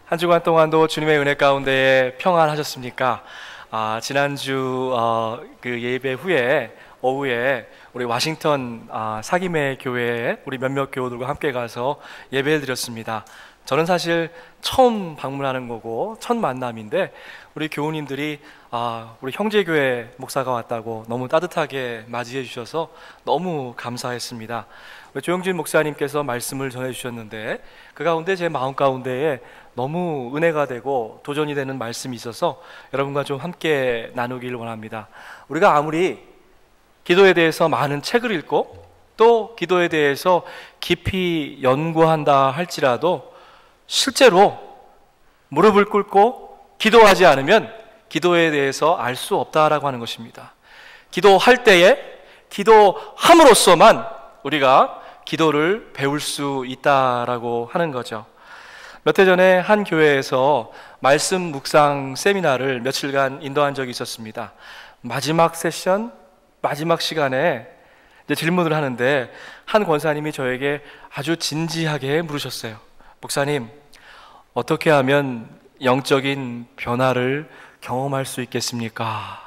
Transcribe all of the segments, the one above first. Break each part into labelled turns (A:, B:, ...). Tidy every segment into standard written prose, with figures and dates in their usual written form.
A: 한 주간 동안도 주님의 은혜 가운데 평안하셨습니까? 지난주 그 예배 후에 오후에 우리 워싱턴 사김의 교회에 우리 몇몇 교우들과 함께 가서 예배를 드렸습니다. 저는 사실 처음 방문하는 거고 첫 만남인데 우리 교우님들이 우리 형제교회 목사가 왔다고 너무 따뜻하게 맞이해 주셔서 너무 감사했습니다. 우리 조영진 목사님께서 말씀을 전해 주셨는데 그 가운데 제 마음 가운데에 너무 은혜가 되고 도전이 되는 말씀이 있어서 여러분과 좀 함께 나누길 원합니다. 우리가 아무리 기도에 대해서 많은 책을 읽고 또 기도에 대해서 깊이 연구한다 할지라도 실제로 무릎을 꿇고 기도하지 않으면 기도에 대해서 알 수 없다라고 하는 것입니다. 기도할 때에 기도함으로써만 우리가 기도를 배울 수 있다라고 하는 거죠. 몇 해 전에 한 교회에서 말씀 묵상 세미나를 며칠간 인도한 적이 있었습니다. 마지막 세션, 마지막 시간에 이제 질문을 하는데 한 권사님이 저에게 아주 진지하게 물으셨어요. 목사님, 어떻게 하면 영적인 변화를 경험할 수 있겠습니까?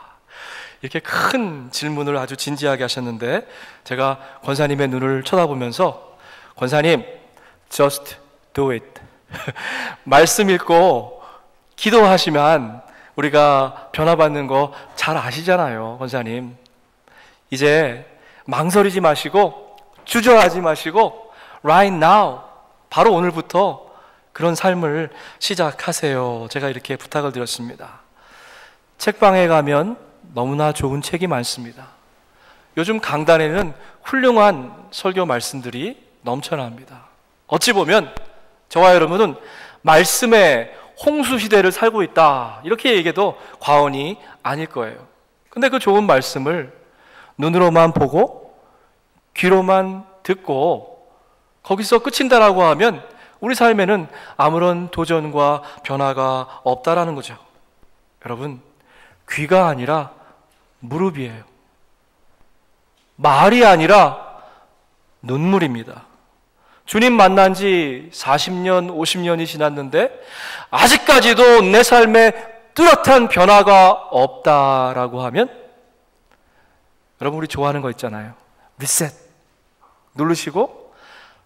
A: 이렇게 큰 질문을 아주 진지하게 하셨는데 제가 권사님의 눈을 쳐다보면서 권사님, just do it. 말씀 읽고 기도하시면 우리가 변화받는 거 잘 아시잖아요, 권사님. 이제 망설이지 마시고 주저하지 마시고 right now, 바로 오늘부터 그런 삶을 시작하세요. 제가 이렇게 부탁을 드렸습니다. 책방에 가면 너무나 좋은 책이 많습니다. 요즘 강단에는 훌륭한 설교 말씀들이 넘쳐납니다. 어찌 보면 저와 여러분은 말씀의 홍수 시대를 살고 있다, 이렇게 얘기해도 과언이 아닐 거예요. 근데 그 좋은 말씀을 눈으로만 보고 귀로만 듣고 거기서 끝인다라고 하면 우리 삶에는 아무런 도전과 변화가 없다라는 거죠. 여러분, 귀가 아니라 무릎이에요. 말이 아니라 눈물입니다. 주님 만난 지 40년, 50년이 지났는데 아직까지도 내 삶에 뚜렷한 변화가 없다라고 하면 여러분, 우리 좋아하는 거 있잖아요. 리셋 누르시고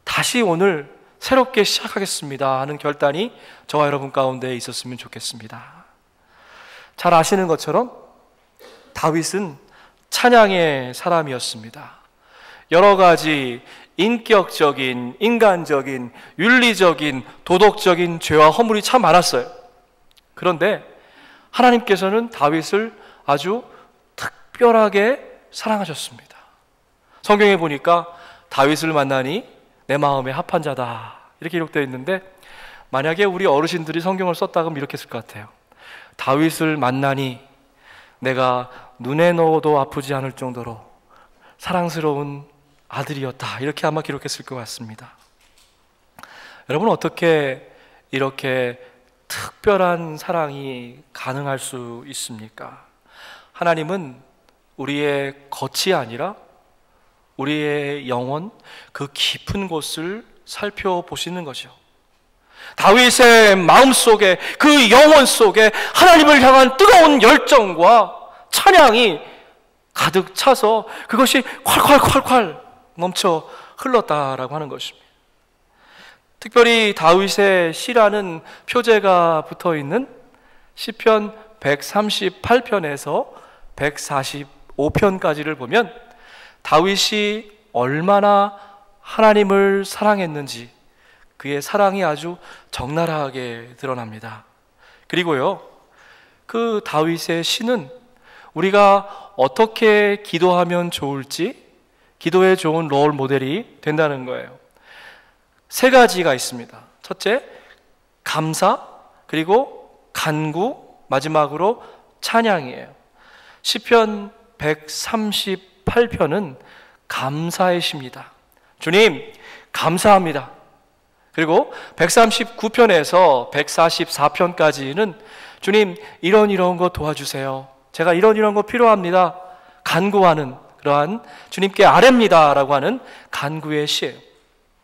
A: 다시 오늘 새롭게 시작하겠습니다 하는 결단이 저와 여러분 가운데 있었으면 좋겠습니다. 잘 아시는 것처럼 다윗은 찬양의 사람이었습니다. 여러 가지 인격적인, 인간적인, 윤리적인, 도덕적인 죄와 허물이 참 많았어요. 그런데 하나님께서는 다윗을 아주 특별하게 사랑하셨습니다. 성경에 보니까 다윗을 만나니 내 마음에 합한 자다, 이렇게 기록되어 있는데 만약에 우리 어르신들이 성경을 썼다 그러면 이렇게 쓸 것 같아요. 다윗을 만나니 내가 눈에 넣어도 아프지 않을 정도로 사랑스러운 아들이었다, 이렇게 아마 기록했을 것 같습니다. 여러분, 어떻게 이렇게 특별한 사랑이 가능할 수 있습니까? 하나님은 우리의 겉이 아니라 우리의 영혼, 그 깊은 곳을 살펴보시는 거죠. 다윗의 마음속에, 그 영혼 속에 하나님을 향한 뜨거운 열정과 찬양이 가득 차서 그것이 콸콸콸콸 멈춰 흘렀다라고 하는 것입니다. 특별히 다윗의 시라는 표제가 붙어있는 시편 138편에서 145편까지를 보면 다윗이 얼마나 하나님을 사랑했는지 그의 사랑이 아주 적나라하게 드러납니다. 그리고요, 그 다윗의 시는 우리가 어떻게 기도하면 좋을지 기도에 좋은 롤 모델이 된다는 거예요. 세 가지가 있습니다. 첫째, 감사, 그리고 간구, 마지막으로 찬양이에요. 시편 138편은 감사의 시입니다. 주님, 감사합니다. 그리고 139편에서 144편까지는 주님, 이런 거 도와주세요. 제가 이런 거 필요합니다. 간구하는 그러한 주님께 아뢰입니다 라고 하는 간구의 시예요.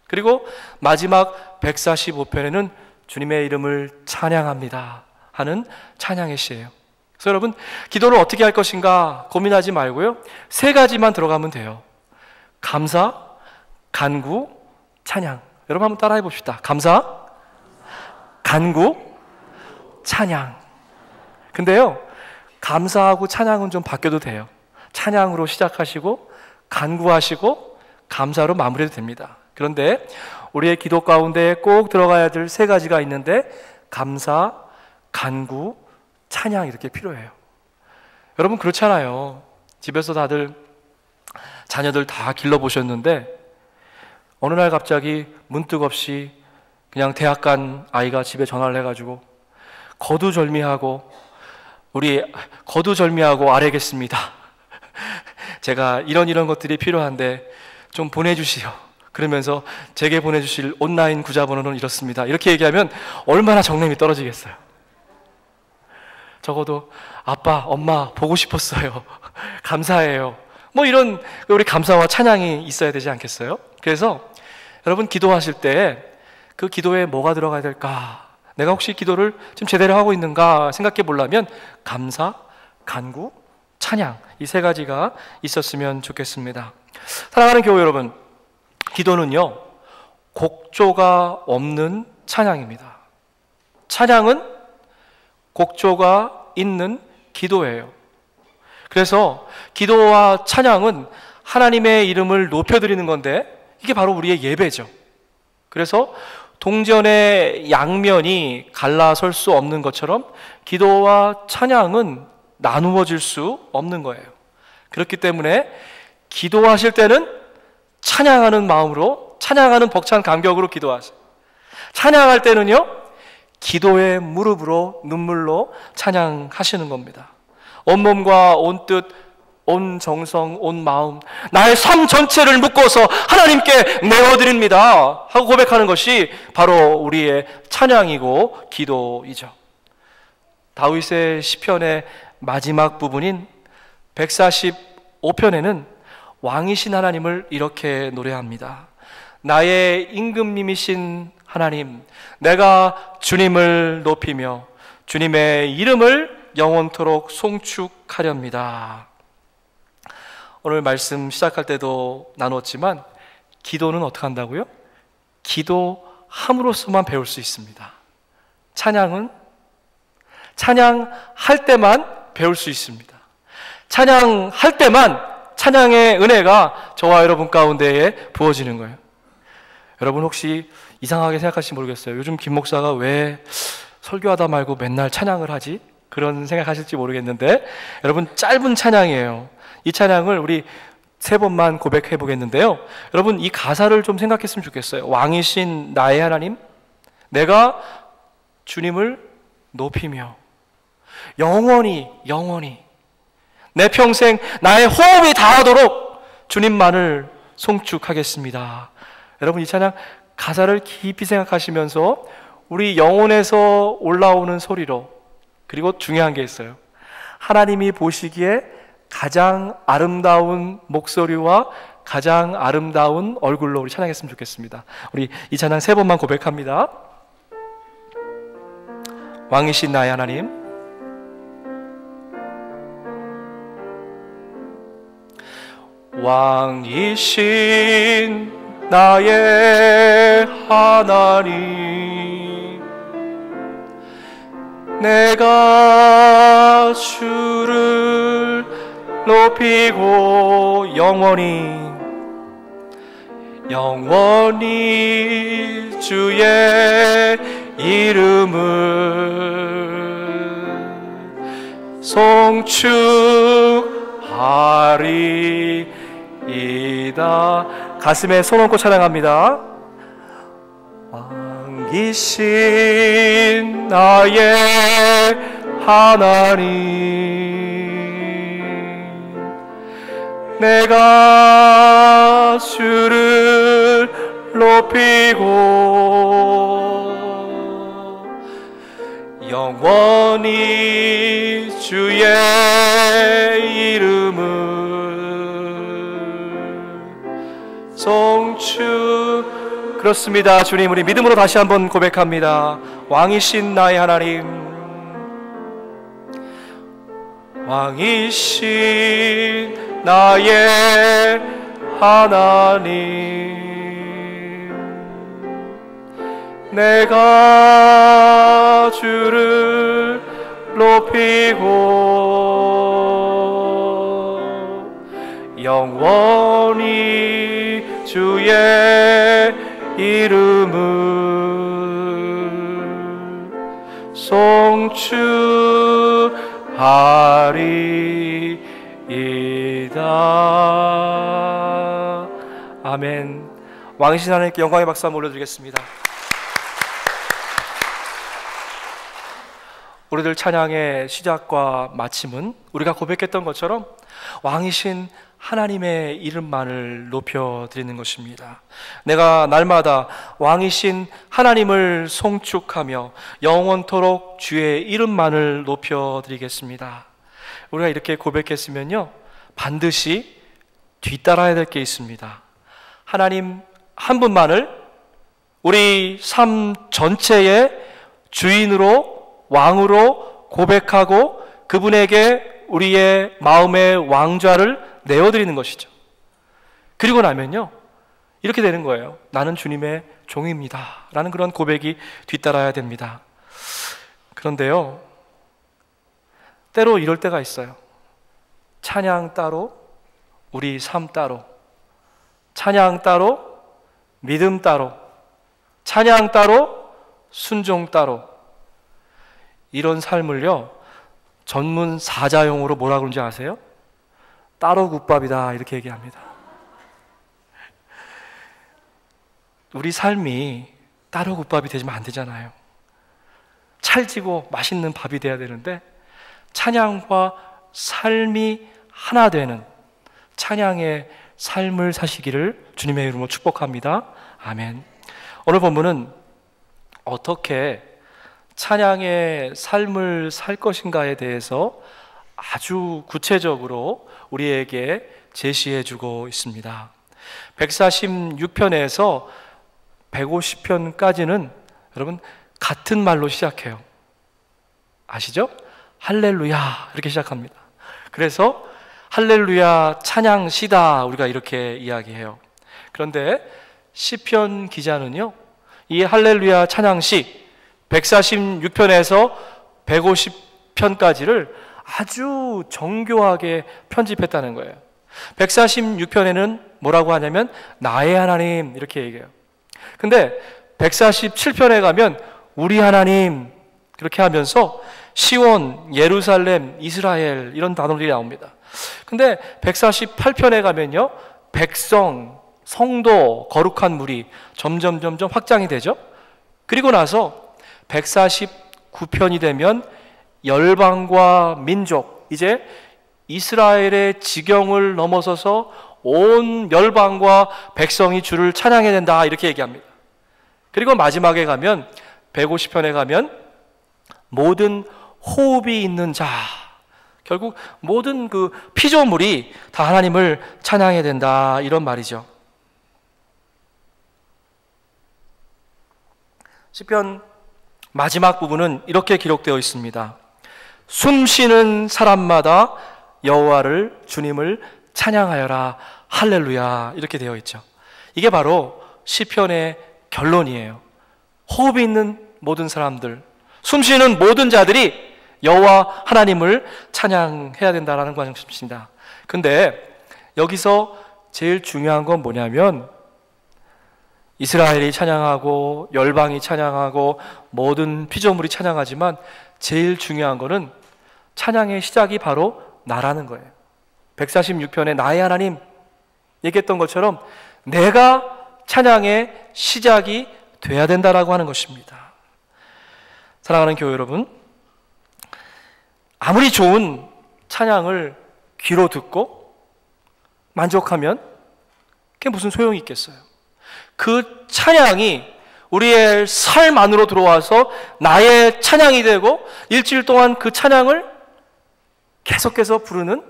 A: 그리고 마지막 145편에는 주님의 이름을 찬양합니다 하는 찬양의 시예요. 그래서 여러분, 기도를 어떻게 할 것인가 고민하지 말고요, 세 가지만 들어가면 돼요. 감사, 간구, 찬양. 여러분 한번 따라해 봅시다. 감사, 간구, 찬양. 근데요, 감사하고 찬양은 좀 바뀌어도 돼요. 찬양으로 시작하시고 간구하시고 감사로 마무리해도 됩니다. 그런데 우리의 기도 가운데 꼭 들어가야 될 세 가지가 있는데, 감사, 간구, 찬양, 이렇게 필요해요. 여러분 그렇잖아요. 집에서 다들 자녀들 다 길러보셨는데 어느 날 갑자기 문득 없이 그냥 대학 간 아이가 집에 전화를 해가지고 거두절미하고 아뢰겠습니다. 제가 이런 것들이 필요한데 좀 보내주시오. 그러면서 제게 보내주실 온라인 구자번호는 이렇습니다. 이렇게 얘기하면 얼마나 정념이 떨어지겠어요. 적어도 아빠, 엄마 보고 싶었어요. 감사해요. 뭐 이런 우리 감사와 찬양이 있어야 되지 않겠어요? 그래서 여러분 기도하실 때 그 기도에 뭐가 들어가야 될까? 내가 혹시 기도를 좀 제대로 하고 있는가 생각해 보려면 감사, 간구, 찬양, 이 세 가지가 있었으면 좋겠습니다. 사랑하는 교회 여러분, 기도는요 곡조가 없는 찬양입니다. 찬양은 곡조가 있는 기도예요. 그래서 기도와 찬양은 하나님의 이름을 높여드리는 건데, 이게 바로 우리의 예배죠. 그래서 동전의 양면이 갈라설 수 없는 것처럼 기도와 찬양은 나누어질 수 없는 거예요. 그렇기 때문에 기도하실 때는 찬양하는 마음으로, 찬양하는 벅찬 감격으로 기도하세요. 찬양할 때는요 기도의 무릎으로, 눈물로 찬양하시는 겁니다. 온몸과 온 뜻, 온 정성, 온 마음, 나의 삶 전체를 묶어서 하나님께 내어드립니다 하고 고백하는 것이 바로 우리의 찬양이고 기도이죠. 다윗의 시편의 마지막 부분인 145편에는 왕이신 하나님을 이렇게 노래합니다. 나의 임금님이신 하나님, 내가 주님을 높이며 주님의 이름을 영원토록 송축하렵니다. 오늘 말씀 시작할 때도 나눴지만 기도는 어떻게 한다고요? 기도함으로써만 배울 수 있습니다. 찬양은 찬양할 때만 배울 수 있습니다. 찬양할 때만 찬양의 은혜가 저와 여러분 가운데에 부어지는 거예요. 여러분 혹시 이상하게 생각하실지 모르겠어요. 요즘 김 목사가 왜 설교하다 말고 맨날 찬양을 하지? 그런 생각하실지 모르겠는데, 여러분 짧은 찬양이에요. 이 찬양을 우리 3번만 고백해 보겠는데요, 여러분 이 가사를 좀 생각했으면 좋겠어요. 왕이신 나의 하나님, 내가 주님을 높이며 영원히 내 평생 나의 호흡이 닿아도록 주님만을 송축하겠습니다. 여러분 이 찬양 가사를 깊이 생각하시면서 우리 영혼에서 올라오는 소리로, 그리고 중요한 게 있어요. 하나님이 보시기에 가장 아름다운 목소리와 가장 아름다운 얼굴로 우리 찬양했으면 좋겠습니다. 우리 이 찬양 3번만 고백합니다. 왕이신 나의 하나님, 왕이신 나의 하나님, 내가 주를 높이고 영원히 주의 이름을 송축하리이다. 가슴에 손 얹고 찬양합니다. 왕이신 나의 하나님, 내가 주를 높이고 영원히 주의 이름을 송축하리이다. 그렇습니다. 주님, 우리 믿음으로 다시 한번 고백합니다. 왕이신 나의 하나님, 왕이신 나의 하나님, 내가 주를 높이고 영원히 주의 이름을 송축하리이다. 아멘. 왕이신 하나님께 영광의 박수 한번 올려드리겠습니다. 우리들 찬양의 시작과 마침은 우리가 고백했던 것처럼 왕이신 하나님의 이름만을 높여드리는 것입니다. 내가 날마다 왕이신 하나님을 송축하며 영원토록 주의 이름만을 높여드리겠습니다. 우리가 이렇게 고백했으면요, 반드시 뒤따라야 될 게 있습니다. 하나님 한 분만을 우리 삶 전체의 주인으로, 왕으로 고백하고 그분에게 우리의 마음의 왕좌를 내어드리는 것이죠. 그리고 나면요, 이렇게 되는 거예요. 나는 주님의 종입니다 라는 그런 고백이 뒤따라야 됩니다. 그런데요, 때로 이럴 때가 있어요. 찬양 따로, 우리 삶 따로, 찬양 따로, 믿음 따로, 찬양 따로, 순종 따로, 이런 삶을요, 전문 사자용어로 뭐라 그러는지 아세요? 따로 국밥이다, 이렇게 얘기합니다. 우리 삶이 따로 국밥이 되면 안 되잖아요. 찰지고 맛있는 밥이 돼야 되는데, 찬양과 삶이 하나 되는 찬양의 삶을 사시기를 주님의 이름으로 축복합니다. 아멘. 오늘 본문은 어떻게 찬양의 삶을 살 것인가에 대해서 아주 구체적으로 우리에게 제시해 주고 있습니다. 146편에서 150편까지는 여러분 같은 말로 시작해요. 아시죠? 할렐루야, 이렇게 시작합니다. 그래서 할렐루야 찬양시다, 우리가 이렇게 이야기해요. 그런데 시편 기자는요, 이 할렐루야 찬양시 146편에서 150편까지를 아주 정교하게 편집했다는 거예요. 146편에는 뭐라고 하냐면 나의 하나님, 이렇게 얘기해요. 근데 147편에 가면 우리 하나님, 그렇게 하면서 시온, 예루살렘, 이스라엘, 이런 단어들이 나옵니다. 근데 148편에 가면요, 백성, 성도, 거룩한 무리 점점 확장이 되죠. 그리고 나서 149편이 되면 열방과 민족, 이제 이스라엘의 지경을 넘어서서 온 열방과 백성이 주를 찬양해야 된다, 이렇게 얘기합니다. 그리고 마지막에 가면 150편에 가면 모든 호흡이 있는 자, 결국 모든 그 피조물이 다 하나님을 찬양해야 된다, 이런 말이죠. 시편 마지막 부분은 이렇게 기록되어 있습니다. 숨쉬는 사람마다 여호와를, 주님을 찬양하여라, 할렐루야, 이렇게 되어 있죠. 이게 바로 시편의 결론이에요. 호흡이 있는 모든 사람들, 숨쉬는 모든 자들이 여호와 하나님을 찬양해야 된다라는 것입니다. 근데 여기서 제일 중요한 건 뭐냐면, 이스라엘이 찬양하고 열방이 찬양하고 모든 피조물이 찬양하지만 제일 중요한 거는 찬양의 시작이 바로 나라는 거예요. 146편에 나의 하나님 얘기했던 것처럼 내가 찬양의 시작이 돼야 된다라고 하는 것입니다. 사랑하는 교회 여러분, 아무리 좋은 찬양을 귀로 듣고 만족하면 그게 무슨 소용이 있겠어요? 그 찬양이 우리의 삶 안으로 들어와서 나의 찬양이 되고 일주일 동안 그 찬양을 계속해서 부르는,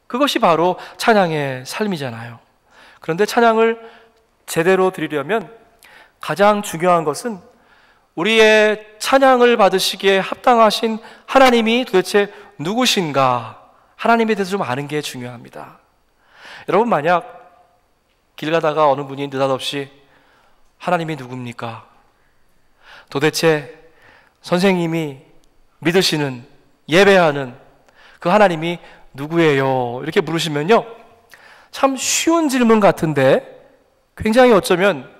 A: 그것이 바로 찬양의 삶이잖아요. 그런데 찬양을 제대로 드리려면 가장 중요한 것은 우리의 찬양을 받으시기에 합당하신 하나님이 도대체 누구신가, 하나님에 대해서 좀 아는 게 중요합니다. 여러분, 만약 길 가다가 어느 분이 느닷없이 하나님이 누굽니까? 도대체 선생님이 믿으시는, 예배하는 그 하나님이 누구예요? 이렇게 물으시면요, 참 쉬운 질문 같은데 굉장히 어쩌면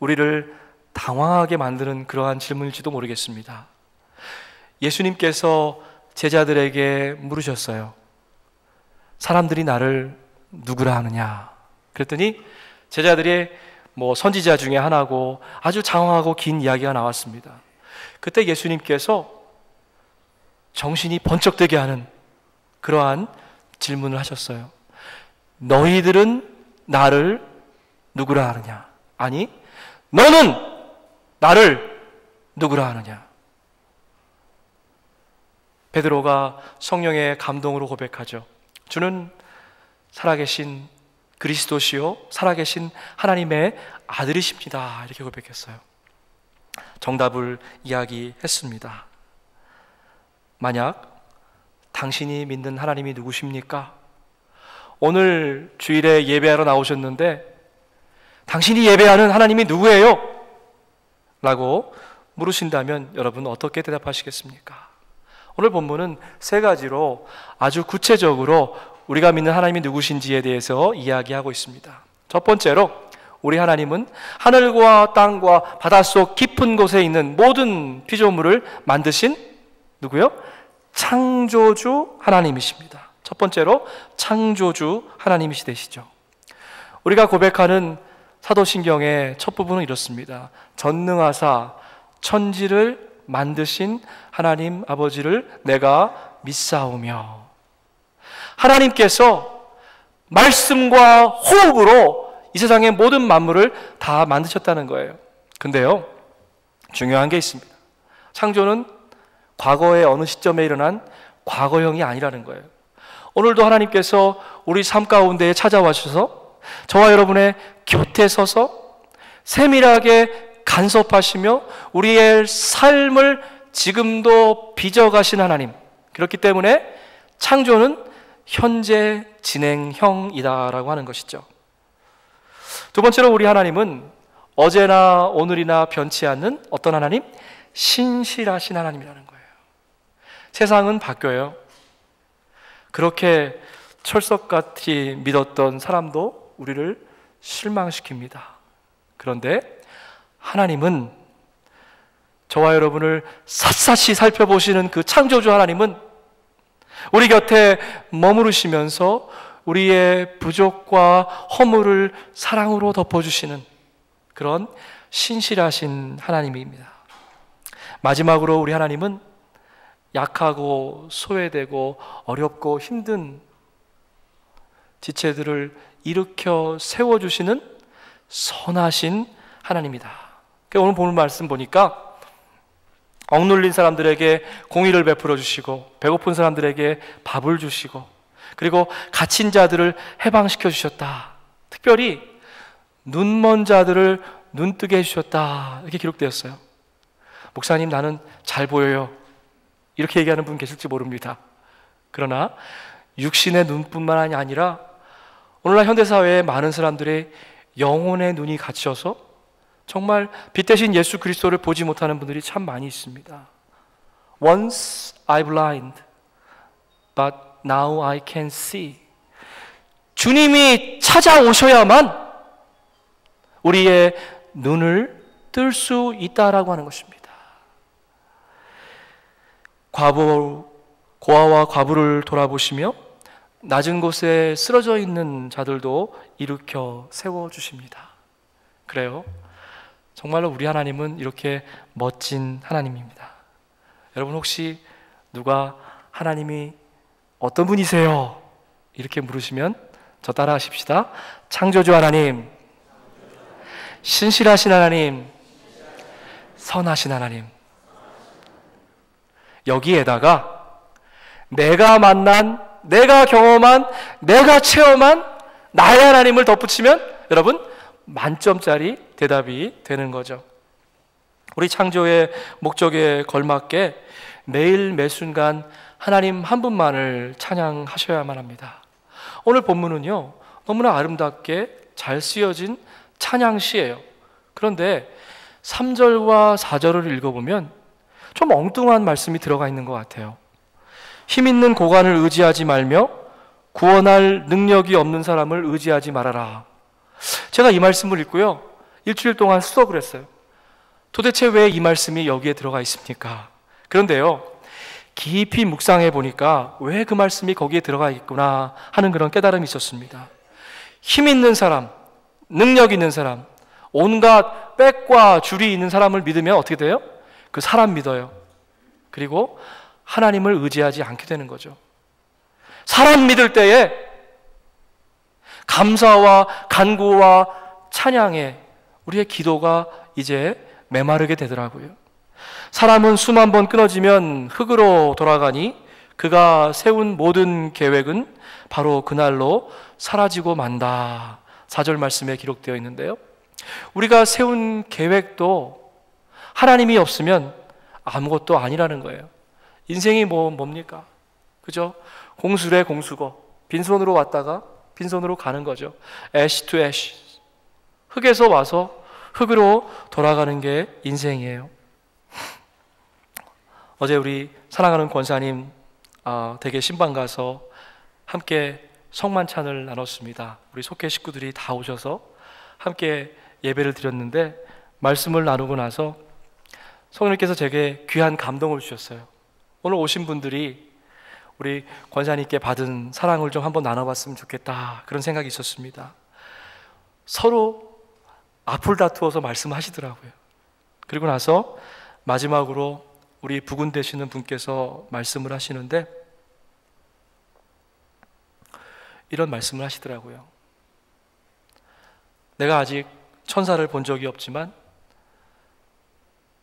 A: 우리를 당황하게 만드는 그러한 질문일지도 모르겠습니다. 예수님께서 제자들에게 물으셨어요. 사람들이 나를 누구라 하느냐? 그랬더니 제자들이 선지자 중에 하나고 아주 장황하고 긴 이야기가 나왔습니다. 그때 예수님께서 정신이 번쩍 들게 하는 그러한 질문을 하셨어요. 너희들은 나를 누구라 하느냐? 아니, 너는 나를 누구라 하느냐? 베드로가 성령의 감동으로 고백하죠. 주는 살아계신 그리스도시요 살아계신 하나님의 아들이십니다. 이렇게 고백했어요. 정답을 이야기했습니다. 만약 당신이 믿는 하나님이 누구십니까? 오늘 주일에 예배하러 나오셨는데 당신이 예배하는 하나님이 누구예요? 라고 물으신다면 여러분 어떻게 대답하시겠습니까? 오늘 본문은 세 가지로 아주 구체적으로 우리가 믿는 하나님이 누구신지에 대해서 이야기하고 있습니다. 첫 번째로, 우리 하나님은 하늘과 땅과 바닷속 깊은 곳에 있는 모든 피조물을 만드신 누구요? 창조주 하나님이십니다. 첫 번째로 창조주 하나님이시되시죠. 우리가 고백하는 사도신경의 첫 부분은 이렇습니다. 전능하사 천지를 만드신 하나님 아버지를 내가 믿사오며. 하나님께서 말씀과 호흡으로 이 세상의 모든 만물을 다 만드셨다는 거예요. 근데요, 중요한 게 있습니다. 창조는 과거의 어느 시점에 일어난 과거형이 아니라는 거예요. 오늘도 하나님께서 우리 삶 가운데에 찾아와셔서 저와 여러분의 곁에 서서 세밀하게 간섭하시며 우리의 삶을 지금도 빚어가신 하나님. 그렇기 때문에 창조는 현재 진행형이다라고 하는 것이죠. 두 번째로, 우리 하나님은 어제나 오늘이나 변치 않는 어떤 하나님? 신실하신 하나님이라는 거예요. 세상은 바뀌어요. 그렇게 철석같이 믿었던 사람도 우리를 실망시킵니다. 그런데 하나님은, 저와 여러분을 샅샅이 살펴보시는 그 창조주 하나님은 우리 곁에 머무르시면서 우리의 부족과 허물을 사랑으로 덮어주시는 그런 신실하신 하나님입니다. 마지막으로, 우리 하나님은 약하고 소외되고 어렵고 힘든 지체들을 일으켜 세워주시는 선하신 하나님이다. 오늘 본문 말씀 보니까 억눌린 사람들에게 공의를 베풀어 주시고 배고픈 사람들에게 밥을 주시고 그리고 갇힌 자들을 해방시켜 주셨다. 특별히 눈먼 자들을 눈뜨게 해주셨다. 이렇게 기록되었어요. 목사님, 나는 잘 보여요. 이렇게 얘기하는 분 계실지 모릅니다. 그러나 육신의 눈뿐만 아니라 오늘날 현대사회에 많은 사람들의 영혼의 눈이 갇혀서 정말 빛 대신 예수 그리스도를 보지 못하는 분들이 참 많이 있습니다. Once I blind, but now I can see. 주님이 찾아오셔야만 우리의 눈을 뜰 수 있다라고 하는 것입니다. 고아와 과부를 돌아보시며 낮은 곳에 쓰러져 있는 자들도 일으켜 세워주십니다. 그래요. 정말로 우리 하나님은 이렇게 멋진 하나님입니다. 여러분, 혹시 누가 하나님이 어떤 분이세요? 이렇게 물으시면 저 따라 하십시다. 창조주 하나님, 신실하신 하나님, 선하신 하나님. 여기에다가 내가 만난, 내가 경험한, 내가 체험한 나의 하나님을 덧붙이면 여러분 만점짜리 대답이 되는 거죠. 우리 창조의 목적에 걸맞게 매일 매순간 하나님 한 분만을 찬양하셔야만 합니다. 오늘 본문은요, 너무나 아름답게 잘 쓰여진 찬양시예요. 그런데 3절과 4절을 읽어보면 좀 엉뚱한 말씀이 들어가 있는 것 같아요. 힘 있는 고관을 의지하지 말며 구원할 능력이 없는 사람을 의지하지 말아라. 제가 이 말씀을 읽고요, 일주일 동안 수석을 했어요. 도대체 왜 이 말씀이 여기에 들어가 있습니까? 그런데요, 깊이 묵상해 보니까 왜 그 말씀이 거기에 들어가 있구나 하는 그런 깨달음이 있었습니다. 힘 있는 사람, 능력 있는 사람, 온갖 빽과 줄이 있는 사람을 믿으면 어떻게 돼요? 그 사람 믿어요. 그리고 하나님을 의지하지 않게 되는 거죠. 사람 믿을 때에 감사와 간구와 찬양에 우리의 기도가 이제 메마르게 되더라고요. 사람은 수만 번 끊어지면 흙으로 돌아가니 그가 세운 모든 계획은 바로 그날로 사라지고 만다. 4절 말씀에 기록되어 있는데요, 우리가 세운 계획도 하나님이 없으면 아무것도 아니라는 거예요. 인생이 뭡니까? 그죠? 공수래 공수거, 빈손으로 왔다가 빈손으로 가는 거죠. 애쉬 투 애쉬, 흙에서 와서 흙으로 돌아가는 게 인생이에요. 어제 우리 사랑하는 권사님 댁에 신방 가서 함께 성만찬을 나눴습니다. 우리 속회 식구들이 다 오셔서 함께 예배를 드렸는데, 말씀을 나누고 나서 성령님께서 제게 귀한 감동을 주셨어요. 오늘 오신 분들이 우리 권사님께 받은 사랑을 좀 한번 나눠봤으면 좋겠다, 그런 생각이 있었습니다. 서로 앞을 다투어서 말씀하시더라고요. 그리고 나서 마지막으로 우리 부군 되시는 분께서 말씀을 하시는데 이런 말씀을 하시더라고요. 내가 아직 천사를 본 적이 없지만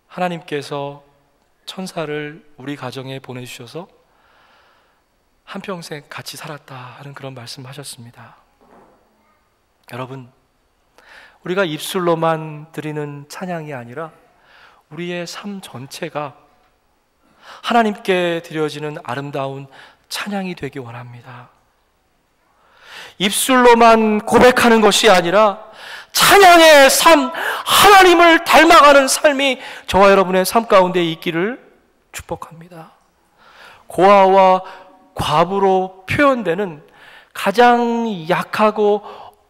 A: 하나님께서 천사를 우리 가정에 보내주셔서 한평생 같이 살았다 하는 그런 말씀하셨습니다. 여러분, 우리가 입술로만 드리는 찬양이 아니라 우리의 삶 전체가 하나님께 드려지는 아름다운 찬양이 되기 원합니다. 입술로만 고백하는 것이 아니라 찬양의 삶, 하나님을 닮아가는 삶이 저와 여러분의 삶 가운데 있기를 축복합니다. 고아와 과부로 표현되는 가장 약하고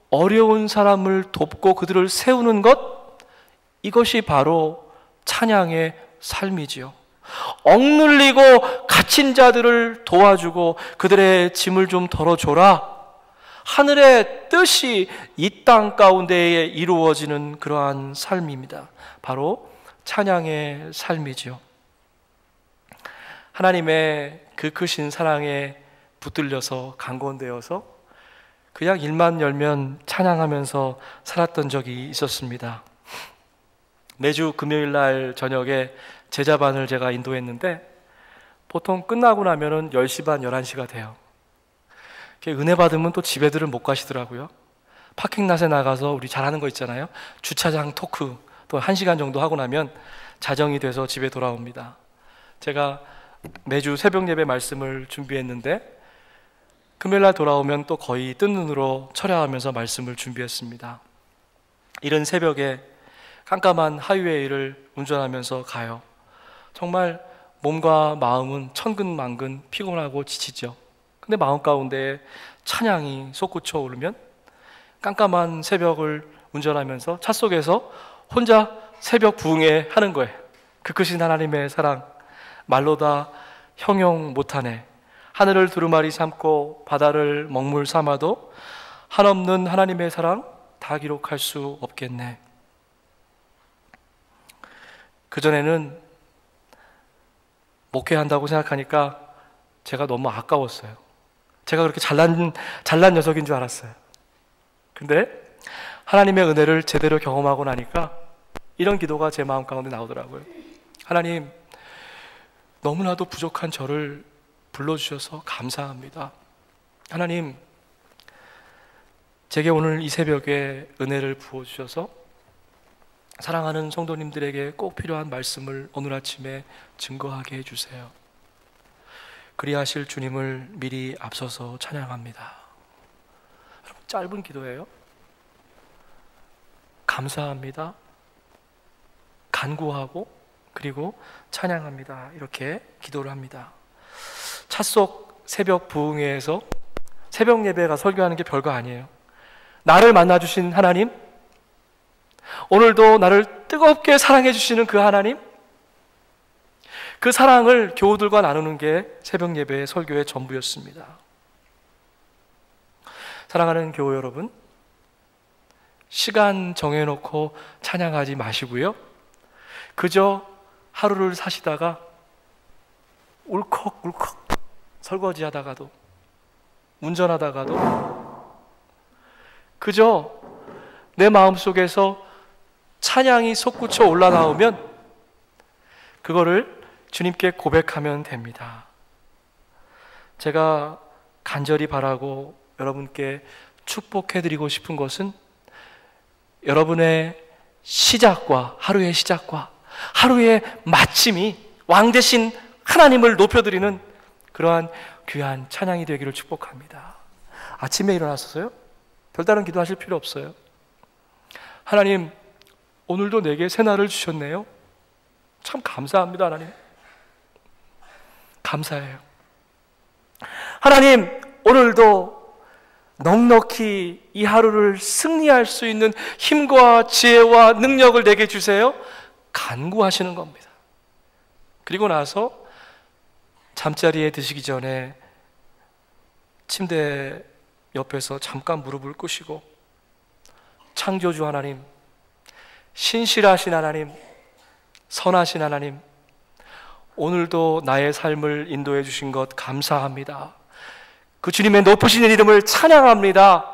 A: 어려운 사람을 돕고 그들을 세우는 것, 이것이 바로 찬양의 삶이지요. 억눌리고 갇힌 자들을 도와주고 그들의 짐을 좀 덜어줘라, 하늘의 뜻이 이 땅 가운데에 이루어지는 그러한 삶입니다. 바로 찬양의 삶이지요. 하나님의 그 크신 사랑에 붙들려서 강권되어서 그냥 일만 열면 찬양하면서 살았던 적이 있었습니다. 매주 금요일 날 저녁에 제자반을 제가 인도했는데 보통 끝나고 나면은 10시 반, 11시가 돼요. 은혜 받으면 또 집에들을 못 가시더라고요. 파킹랏에 나가서 우리 잘하는 거 있잖아요. 주차장 토크 또 1시간 정도 하고 나면 자정이 돼서 집에 돌아옵니다. 제가 매주 새벽 예배 말씀을 준비했는데 금요일날 돌아오면 또 거의 뜬 눈으로 철야하면서 말씀을 준비했습니다. 이른 새벽에 깜깜한 하이웨이를 운전하면서 가요. 정말 몸과 마음은 천근만근 피곤하고 지치죠. 근데 마음 가운데 찬양이 솟구쳐 오르면 깜깜한 새벽을 운전하면서 차 속에서 혼자 새벽 부흥회 하는 거예요. 그 크신 하나님의 사랑 말로 다 형용 못하네. 하늘을 두루마리 삼고 바다를 먹물 삼아도 한없는 하나님의 사랑 다 기록할 수 없겠네. 그전에는 목회한다고 생각하니까 제가 너무 아까웠어요. 제가 그렇게 잘난 녀석인 줄 알았어요. 근데 하나님의 은혜를 제대로 경험하고 나니까 이런 기도가 제 마음 가운데 나오더라고요. 하나님, 너무나도 부족한 저를 불러주셔서 감사합니다. 하나님, 제게 오늘 이 새벽에 은혜를 부어주셔서 사랑하는 성도님들에게 꼭 필요한 말씀을 오늘 아침에 증거하게 해주세요. 그리하실 주님을 미리 앞서서 찬양합니다. 여러분, 짧은 기도예요. 감사합니다, 간구하고 그리고 찬양합니다. 이렇게 기도를 합니다. 찻속 새벽 부흥회에서 새벽 예배가 설교하는 게 별거 아니에요. 나를 만나주신 하나님, 오늘도 나를 뜨겁게 사랑해 주시는 그 하나님, 그 사랑을 교우들과 나누는 게 새벽 예배의 설교의 전부였습니다. 사랑하는 교우 여러분, 시간 정해놓고 찬양하지 마시고요, 그저 하루를 사시다가 울컥울컥 설거지 하다가도, 운전하다가도 그저 내 마음속에서 찬양이 솟구쳐 올라나오면 그거를 주님께 고백하면 됩니다. 제가 간절히 바라고 여러분께 축복해드리고 싶은 것은 여러분의 시작과 하루의 시작과 하루의 마침이 왕 대신 하나님을 높여드리는 그러한 귀한 찬양이 되기를 축복합니다. 아침에 일어나서요, 별다른 기도하실 필요 없어요. 하나님, 오늘도 내게 새날을 주셨네요. 참 감사합니다. 하나님, 감사해요. 하나님, 오늘도 넉넉히 이 하루를 승리할 수 있는 힘과 지혜와 능력을 내게 주세요. 간구하시는 겁니다. 그리고 나서 잠자리에 드시기 전에 침대 옆에서 잠깐 무릎을 꿇으시고, 창조주 하나님, 신실하신 하나님, 선하신 하나님, 오늘도 나의 삶을 인도해 주신 것 감사합니다. 그 주님의 높으신 이름을 찬양합니다.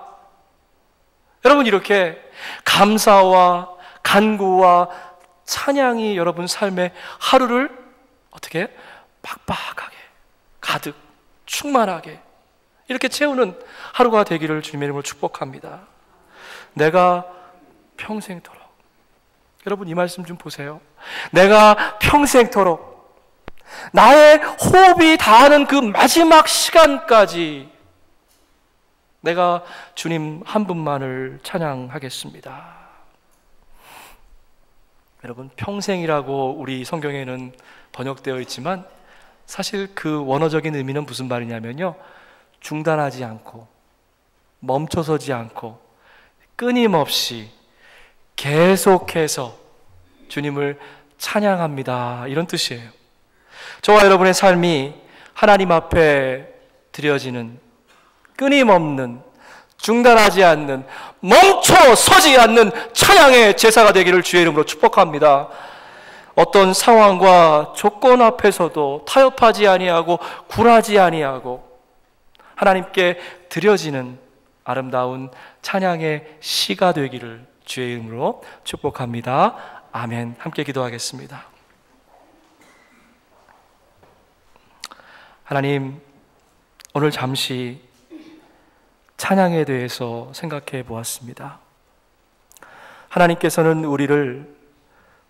A: 여러분, 이렇게 감사와 간구와 찬양이 여러분 삶의 하루를 어떻게 빡빡하게, 가득, 충만하게 이렇게 채우는 하루가 되기를 주님의 이름으로 축복합니다. 내가 평생토록, 여러분 이 말씀 좀 보세요. 내가 평생토록 나의 호흡이 닿는 그 마지막 시간까지 내가 주님 한 분만을 찬양하겠습니다. 여러분, 평생이라고 우리 성경에는 번역되어 있지만 사실 그 원어적인 의미는 무슨 말이냐면요, 중단하지 않고 멈춰서지 않고 끊임없이 계속해서 주님을 찬양합니다, 이런 뜻이에요. 저와 여러분의 삶이 하나님 앞에 드려지는 끊임없는, 중단하지 않는, 멈춰서지 않는 찬양의 제사가 되기를 주의 이름으로 축복합니다. 어떤 상황과 조건 앞에서도 타협하지 아니하고 굴하지 아니하고 하나님께 드려지는 아름다운 찬양의 시가 되기를 주의 이름으로 축복합니다. 아멘. 함께 기도하겠습니다. 하나님, 오늘 잠시 찬양에 대해서 생각해 보았습니다. 하나님께서는 우리를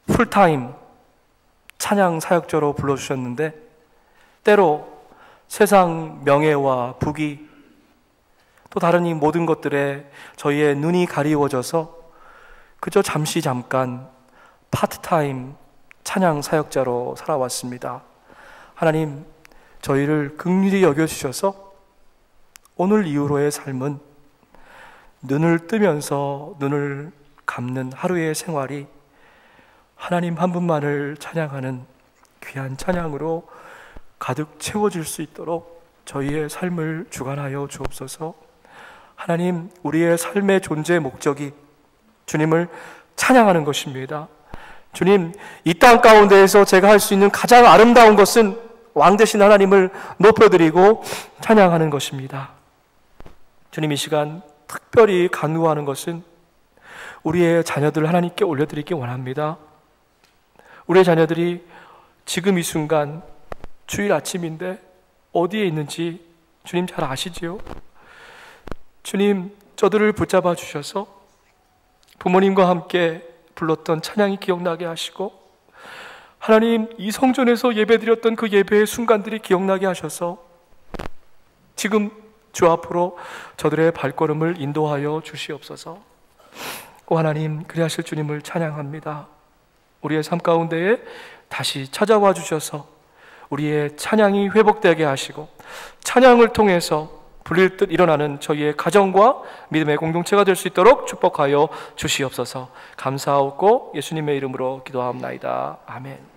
A: 풀타임 찬양 사역자로 불러주셨는데, 때로 세상 명예와 부귀 또 다른 이 모든 것들에 저희의 눈이 가리워져서 그저 잠시 잠깐 파트타임 찬양 사역자로 살아왔습니다. 하나님, 저희를 긍휼히 여겨주셔서 오늘 이후로의 삶은 눈을 뜨면서 눈을 감는 하루의 생활이 하나님 한 분만을 찬양하는 귀한 찬양으로 가득 채워질 수 있도록 저희의 삶을 주관하여 주옵소서. 하나님, 우리의 삶의 존재 목적이 주님을 찬양하는 것입니다. 주님, 이 땅 가운데에서 제가 할 수 있는 가장 아름다운 것은 왕 되신 하나님을 높여드리고 찬양하는 것입니다. 주님, 이 시간 특별히 간구하는 것은 우리의 자녀들 하나님께 올려드리기 원합니다. 우리의 자녀들이 지금 이 순간 주일 아침인데 어디에 있는지 주님 잘 아시지요? 주님, 저들을 붙잡아 주셔서 부모님과 함께 불렀던 찬양이 기억나게 하시고, 하나님 이 성전에서 예배드렸던 그 예배의 순간들이 기억나게 하셔서 지금 주 앞으로 저들의 발걸음을 인도하여 주시옵소서. 오 하나님, 그리하실 주님을 찬양합니다. 우리의 삶 가운데에 다시 찾아와 주셔서 우리의 찬양이 회복되게 하시고, 찬양을 통해서 불릴 듯 일어나는 저희의 가정과 믿음의 공동체가 될 수 있도록 축복하여 주시옵소서. 감사하고 예수님의 이름으로 기도하옵나이다. 아멘.